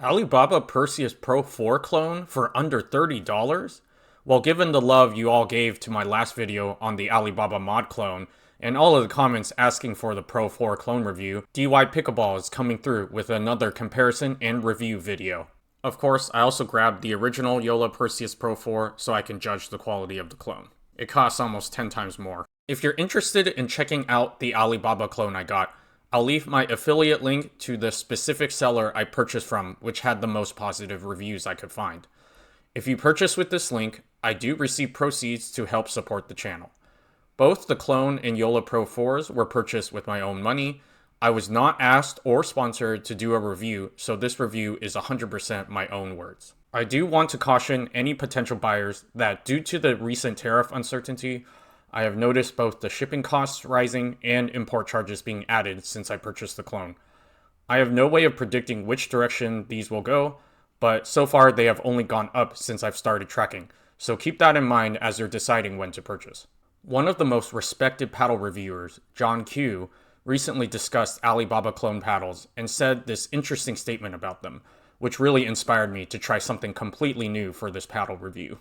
Alibaba Perseus Pro IV clone for under $30? Well, given the love you all gave to my last video on the Alibaba mod clone, and all of the comments asking for the Pro 4 clone review, DY Pickleball is coming through with another comparison and review video. Of course, I also grabbed the original Joola Perseus Pro IV so I can judge the quality of the clone. It costs almost 10 times more. If you're interested in checking out the Alibaba clone I got, I'll leave my affiliate link to the specific seller I purchased from, which had the most positive reviews I could find. If you purchase with this link, I do receive proceeds to help support the channel. Both the clone and Joola Pro 4s were purchased with my own money. I was not asked or sponsored to do a review, so this review is 100% my own words. I do want to caution any potential buyers that due to the recent tariff uncertainty, I have noticed both the shipping costs rising and import charges being added since I purchased the clone. I have no way of predicting which direction these will go, but so far they have only gone up since I've started tracking, so keep that in mind as you're deciding when to purchase. One of the most respected paddle reviewers, John Q, recently discussed Alibaba clone paddles and said this interesting statement about them, which really inspired me to try something completely new for this paddle review.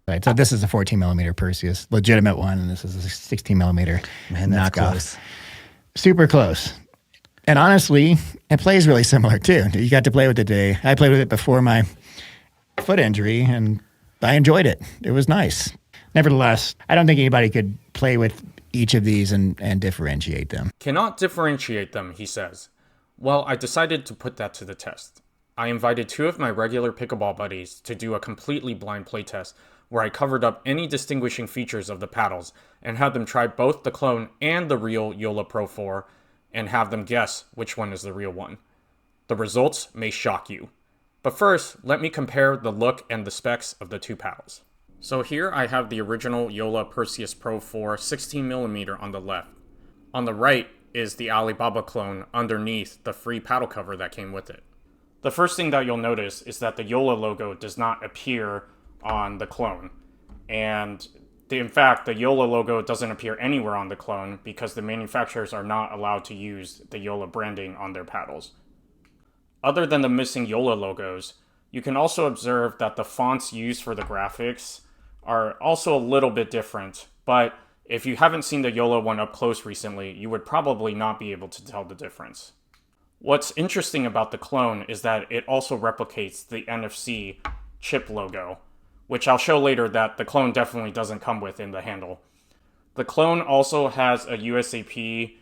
Right, so this is a 14 millimeter Perseus, legitimate one, and this is a 16 millimeter knockoff. Close. Super close. And honestly, it plays really similar too. You got to play with it today. I played with it before my foot injury, and I enjoyed it. It was nice. Nevertheless, I don't think anybody could play with each of these and differentiate them. Cannot differentiate them, he says. Well, I decided to put that to the test. I invited two of my regular pickleball buddies to do a completely blind playtest where I covered up any distinguishing features of the paddles and had them try both the clone and the real Joola Pro 4 and have them guess which one is the real one. The results may shock you. But first, let me compare the look and the specs of the two paddles. So here I have the original Joola Perseus Pro IV 16mm on the left. On the right is the Alibaba clone underneath the free paddle cover that came with it. The first thing that you'll notice is that the Joola logo does not appear on the clone. And in fact, the Joola logo doesn't appear anywhere on the clone because the manufacturers are not allowed to use the Joola branding on their paddles. Other than the missing Joola logos, you can also observe that the fonts used for the graphics are also a little bit different, but if you haven't seen the Joola one up close recently, you would probably not be able to tell the difference. What's interesting about the clone is that it also replicates the NFC Chip logo, which I'll show later that the clone definitely doesn't come with in the handle. The clone also has a USAP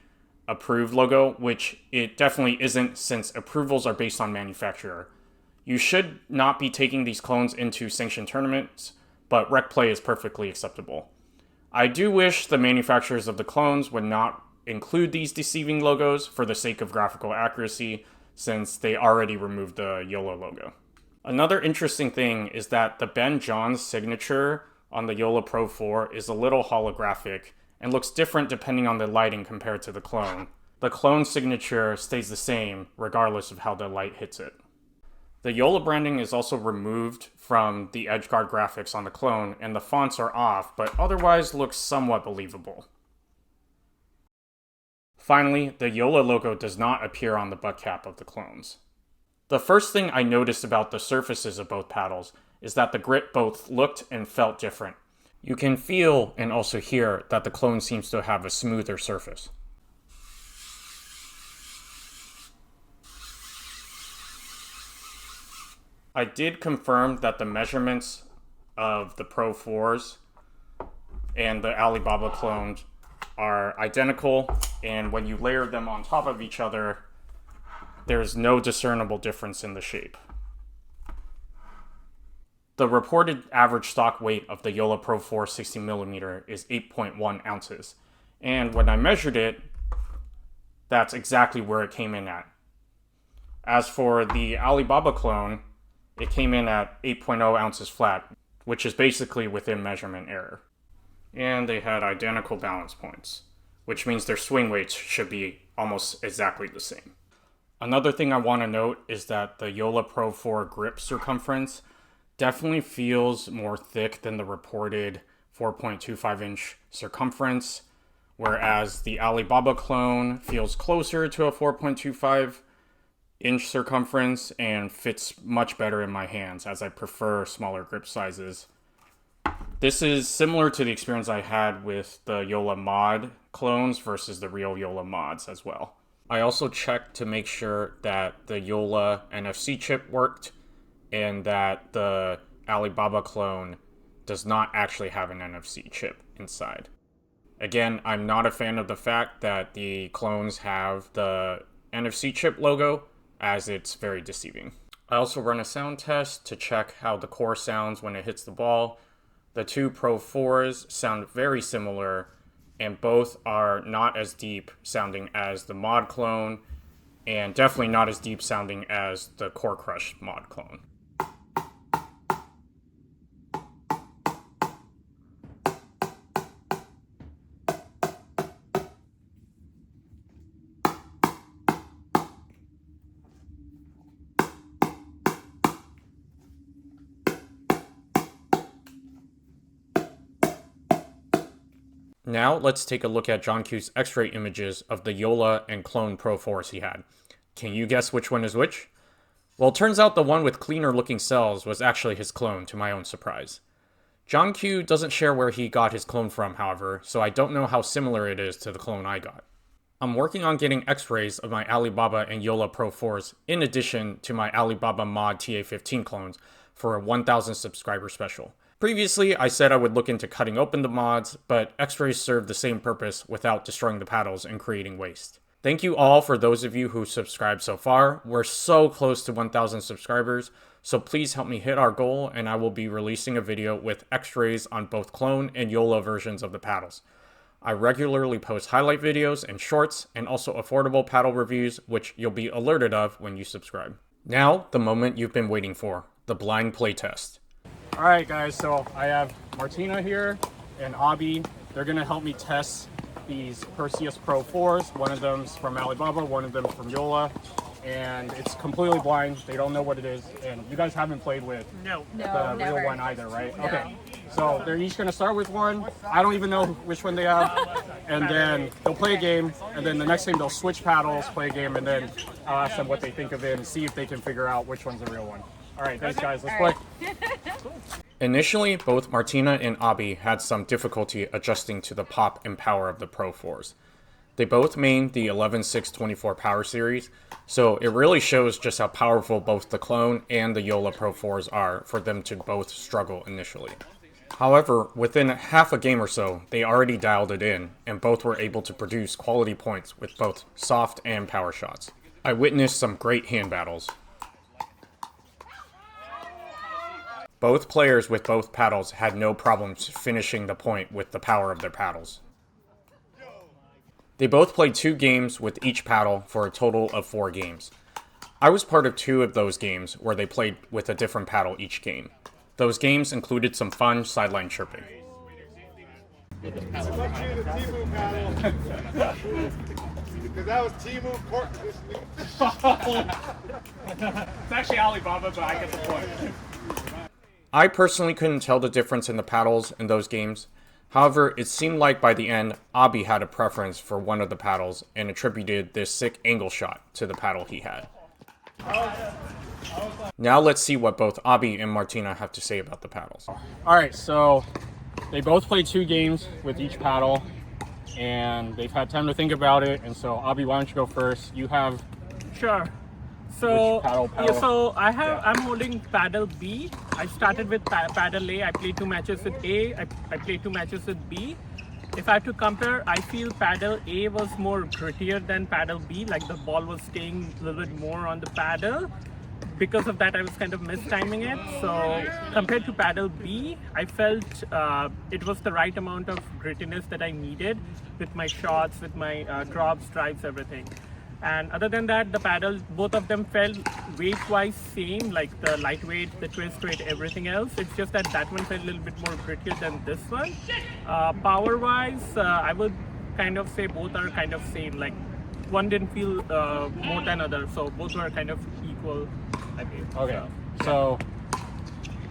approved logo, which it definitely isn't since approvals are based on manufacturer. You should not be taking these clones into sanctioned tournaments, but rec play is perfectly acceptable. I do wish the manufacturers of the clones would not include these deceiving logos for the sake of graphical accuracy, since they already removed the Joola logo. Another interesting thing is that the Ben Johns signature on the Joola Pro 4 is a little holographic and looks different depending on the lighting compared to the clone. The clone signature stays the same regardless of how the light hits it. The Joola branding is also removed from the edgeguard graphics on the clone, and the fonts are off, but otherwise looks somewhat believable. Finally, the Joola logo does not appear on the butt cap of the clones. The first thing I noticed about the surfaces of both paddles is that the grip both looked and felt different. You can feel and also hear that the clone seems to have a smoother surface. I did confirm that the measurements of the Pro 4s and the Alibaba clones are identical, and when you layer them on top of each other, there's no discernible difference in the shape. The reported average stock weight of the Joola Pro 4 16mm is 8.1 ounces, and when I measured it, that's exactly where it came in at. As for the Alibaba clone, it came in at 8.0 ounces flat, which is basically within measurement error. And they had identical balance points, which means their swing weights should be almost exactly the same. Another thing I want to note is that the Joola Pro 4 grip circumference definitely feels more thick than the reported 4.25 inch circumference, whereas the Alibaba clone feels closer to a 4.25 inch circumference and fits much better in my hands as I prefer smaller grip sizes. This is similar to the experience I had with the Joola mod clones versus the real Joola mods as well. I also checked to make sure that the Joola NFC chip worked and that the Alibaba clone does not actually have an NFC chip inside. Again, I'm not a fan of the fact that the clones have the NFC chip logo, as it's very deceiving. I also run a sound test to check how the core sounds when it hits the ball. The two Pro 4s sound very similar, and both are not as deep sounding as the mod clone, and definitely not as deep sounding as the Core Crush mod clone. Now let's take a look at John Q's X-ray images of the Joola and clone Pro 4s he had. Can you guess which one is which? Well, it turns out the one with cleaner looking cells was actually his clone, to my own surprise. John Q doesn't share where he got his clone from, however, so I don't know how similar it is to the clone I got. I'm working on getting X-rays of my Alibaba and Joola Pro 4s in addition to my Alibaba mod TA15 clones for a 1000 subscriber special. Previously, I said I would look into cutting open the mods, but X-rays serve the same purpose without destroying the paddles and creating waste. Thank you all for those of you who subscribed so far. We're so close to 1000 subscribers, so please help me hit our goal and I will be releasing a video with X-rays on both clone and Joola versions of the paddles. I regularly post highlight videos and shorts and also affordable paddle reviews, which you'll be alerted of when you subscribe. Now, the moment you've been waiting for, the blind playtest. Alright guys, so I have Martina here and Abi. They're going to help me test these Perseus Pro 4s. One of them's from Alibaba, one of them's from Joola. And it's completely blind. They don't know what it is. And you guys haven't played with the real one either, right? No. Okay. So they're each going to start with one. I don't even know which one they have. And then they'll play a game. And then the next game they'll switch paddles, play a game, and then I'll ask them what they think of it and see if they can figure out which one's the real one. All right, thanks guys. Let's play. Initially, both Martina and Abi had some difficulty adjusting to the pop and power of the Pro 4s. They both main the 11624 Power Series, so it really shows just how powerful both the clone and the Joola Pro 4s are for them to both struggle initially. However, within half a game or so, they already dialed it in, and both were able to produce quality points with both soft and power shots. I witnessed some great hand battles. Both players with both paddles had no problems finishing the point with the power of their paddles. They both played 2 games with each paddle for a total of 4 games. I was part of 2 of those games where they played with a different paddle each game. Those games included some fun sideline chirping. Because that was Timu court positioning. It's actually Alibaba, but I get the point. I personally couldn't tell the difference in the paddles in those games. However, it seemed like by the end, Abi had a preference for one of the paddles and attributed this sick angle shot to the paddle he had. Now let's see what both Abi and Martina have to say about the paddles. Alright, so they both played 2 games with each paddle, and they've had time to think about it, and so Abi, why don't you go first? You have... Sure. So paddle? Yeah, so I'm holding paddle B. I started with paddle A. I played 2 matches with A. I played 2 matches with B. If I have to compare, I feel paddle A was more grittier than paddle B. Like the ball was staying a little bit more on the paddle. Because of that, I was kind of mistiming it. So compared to paddle B, I felt it was the right amount of grittiness that I needed with my shots, with my drops, drives, everything. And other than that, the paddles, both of them felt weight-wise same, like the lightweight, the twist weight, everything else. It's just that that one felt a little bit more grittier than this one. Power-wise, I would kind of say both are kind of same. Like one didn't feel more than other, so both were kind of equal, I mean. Okay, so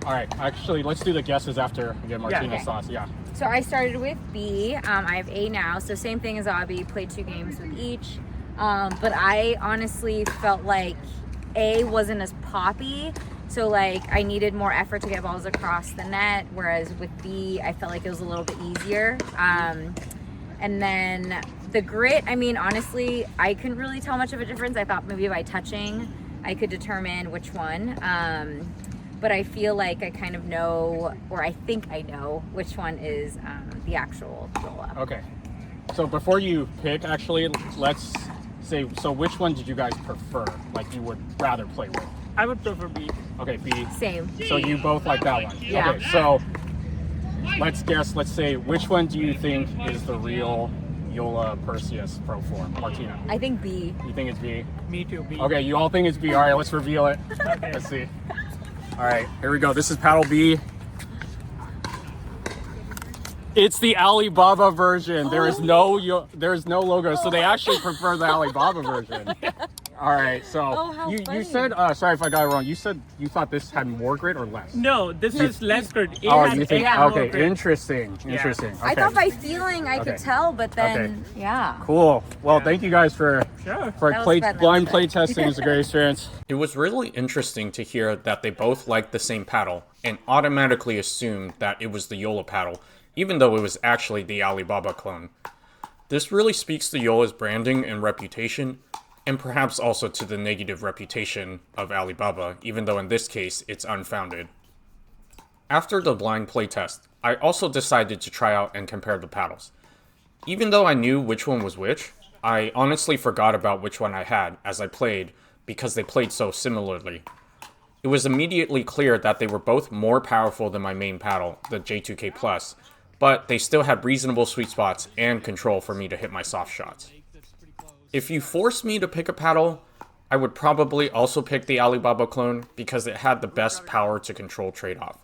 all right, actually, let's do the guesses after we get Martina's thoughts. Yeah. So I started with B. I have A now, so same thing as Abi, played 2 games with each. But I honestly felt like A wasn't as poppy. So like I needed more effort to get balls across the net, whereas with B, I felt like it was a little bit easier. And then the grit, I mean, honestly, I couldn't really tell much of a difference. I thought maybe by touching, I could determine which one. But I feel like I kind of know, or I think I know, which one is the actual Joola. Okay. So before you pick, actually, let's say, so which one did you guys prefer? Like you would rather play with? I would prefer B. Okay, B. Same. So you both like that one? Yeah. Okay, so let's guess, let's say, which one do you think is the real Joola Perseus Pro IV? Martina. I think B. You think it's B? Me too, B. Okay, you all think it's B. All right, let's reveal it. Okay. Let's see. All right, here we go. This is paddle B. It's the Alibaba version. There is no logo, so they actually prefer the Alibaba version. All right, so how you funny. said, sorry if I got it wrong. You said you thought this had more grit or less? No, this is less grit. A Oh, has you think? A more Okay, grit. interesting. Interesting. Okay. I thought by feeling I could Okay. tell, but then, yeah. Cool. Well, thank you guys for Sure. That was fun, that blind was play fun. testing. It's a great experience. It was really interesting to hear that they both liked the same paddle and automatically assumed that it was the Joola paddle, even though it was actually the Alibaba clone. This really speaks to Joola's branding and reputation, and perhaps also to the negative reputation of Alibaba, even though in this case it's unfounded. After the blind playtest, I also decided to try out and compare the paddles. Even though I knew which one was which, I honestly forgot about which one I had as I played because they played so similarly. It was immediately clear that they were both more powerful than my main paddle, the J2K Plus, but they still had reasonable sweet spots and control for me to hit my soft shots. If you forced me to pick a paddle, I would probably also pick the Alibaba clone because it had the best power to control trade-off.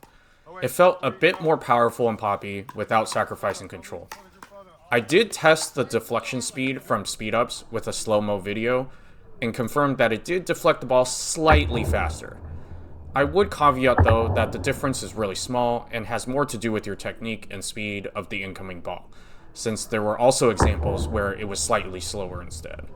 It felt a bit more powerful and poppy without sacrificing control. I did test the deflection speed from speed-ups with a slow-mo video and confirmed that it did deflect the ball slightly faster. I would caveat though that the difference is really small and has more to do with your technique and speed of the incoming ball, since there were also examples where it was slightly slower instead.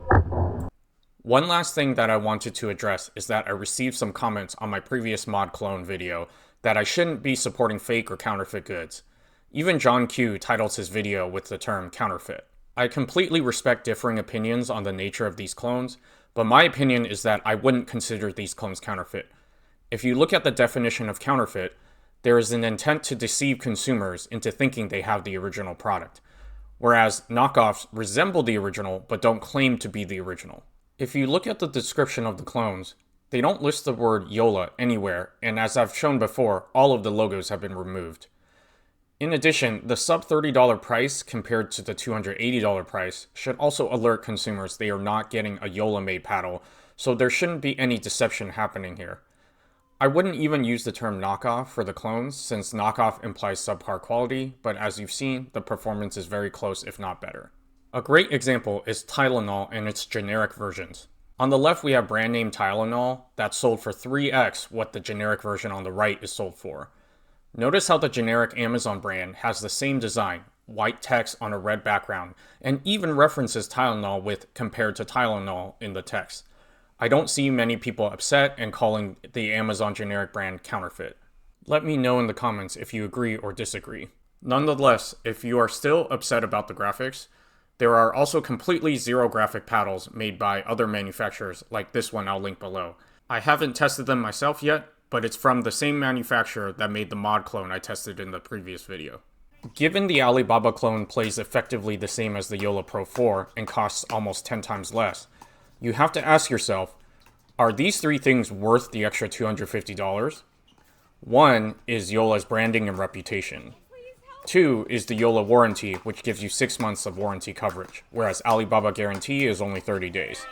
One last thing that I wanted to address is that I received some comments on my previous mod clone video that I shouldn't be supporting fake or counterfeit goods. Even John Q titles his video with the term counterfeit. I completely respect differing opinions on the nature of these clones, but my opinion is that I wouldn't consider these clones counterfeit. If you look at the definition of counterfeit, there is an intent to deceive consumers into thinking they have the original product, whereas knockoffs resemble the original but don't claim to be the original. If you look at the description of the clones, they don't list the word Joola anywhere, and as I've shown before, all of the logos have been removed. In addition, the sub $30 price compared to the $280 price should also alert consumers they are not getting a Joola-made paddle, so there shouldn't be any deception happening here. I wouldn't even use the term knockoff for the clones, since knockoff implies subpar quality, but as you've seen, the performance is very close if not better. A great example is Tylenol and its generic versions. On the left we have brand name Tylenol that's sold for 3x what the generic version on the right is sold for. Notice how the generic Amazon brand has the same design, white text on a red background, and even references Tylenol with compared to Tylenol in the text. I don't see many people upset and calling the Amazon generic brand counterfeit. Let me know in the comments if you agree or disagree. Nonetheless, if you are still upset about the graphics, there are also completely zero graphic paddles made by other manufacturers like this one I'll link below. I haven't tested them myself yet, but it's from the same manufacturer that made the mod clone I tested in the previous video. Given the Alibaba clone plays effectively the same as the Joola Pro IV and costs almost 10 times less, you have to ask yourself, are these three things worth the extra $250? One is Joola's branding and reputation. Two is the Joola warranty, which gives you 6 months of warranty coverage, whereas Alibaba guarantee is only 30 days.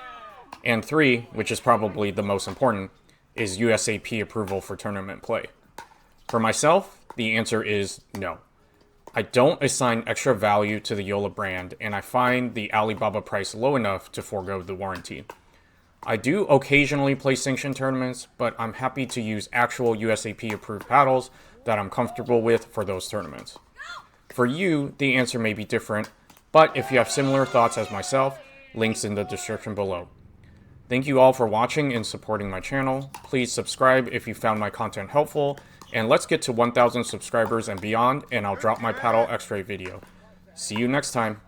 And three, which is probably the most important, is USAP approval for tournament play. For myself, the answer is no. I don't assign extra value to the Joola brand, and I find the Alibaba price low enough to forego the warranty. I do occasionally play sanctioned tournaments, but I'm happy to use actual USAP approved paddles that I'm comfortable with for those tournaments. For you, the answer may be different, but if you have similar thoughts as myself, links in the description below. Thank you all for watching and supporting my channel. Please subscribe if you found my content helpful, and let's get to 1,000 subscribers and beyond, and I'll drop my paddle x-ray video. See you next time.